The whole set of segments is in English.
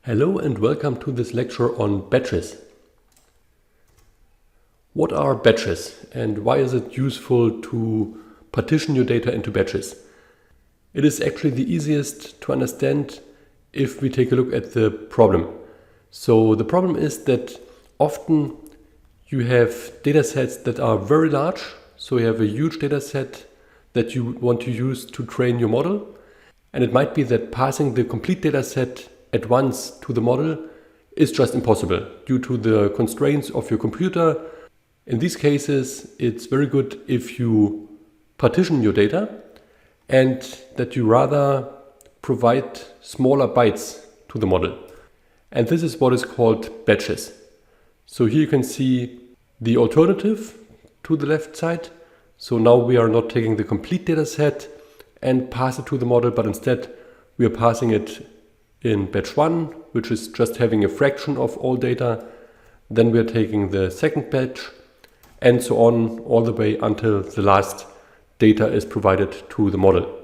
Hello and welcome to this lecture on batches. What are batches and why is it useful to partition your data into batches? It is actually the easiest to understand if we take a look at the problem. So the problem is that often you have datasets that are very large. So you have a huge dataset that you want to use to train your model. And it might be that passing the complete dataset at once to the model is just impossible due to the constraints of your computer. In these cases, it's very good if you partition your data and that you rather provide smaller bytes to the model. And this is what is called batches. So here you can see the alternative to the left side. So now we are not taking the complete dataset and pass it to the model, but instead we are passing it in batch 1, which is just having a fraction of all data. Then we are taking the second batch and so on all the way until the last data is provided to the model.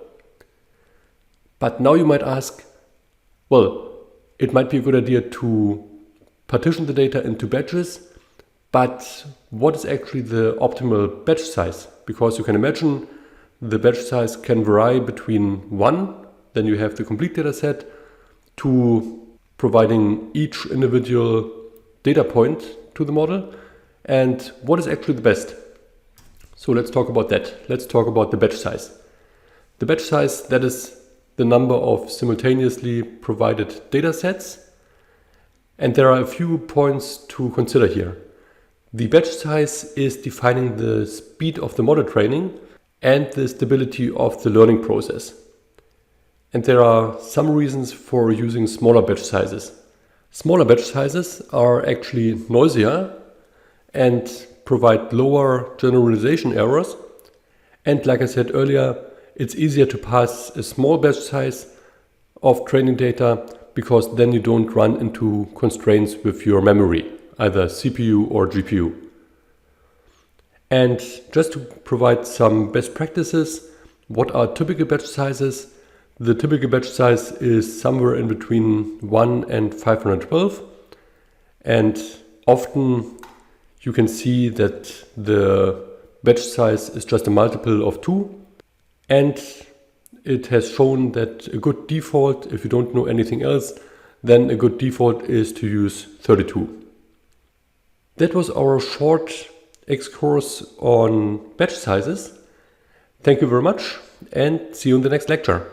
But now you might ask, well, it might be a good idea to partition the data into batches, but what is actually the optimal batch size? Because you can imagine the batch size can vary between 1, then you have the complete data set, to providing each individual data point to the model. And what is actually the best? So let's talk about that. Let's talk about the batch size. The batch size, that is the number of simultaneously provided data sets. And there are a few points to consider here. The batch size is defining the speed of the model training and the stability of the learning process. And there are some reasons for using smaller batch sizes. Smaller batch sizes are actually noisier and provide lower generalization errors. And like I said earlier, it's easier to pass a small batch size of training data because then you don't run into constraints with your memory, either CPU or GPU. And just to provide some best practices, what are typical batch sizes? The typical batch size is somewhere in between 1 and 512. And often you can see that the batch size is just a multiple of 2. And it has shown that a good default, if you don't know anything else, then a good default is to use 32. That was our short excursus on batch sizes. Thank you very much and see you in the next lecture.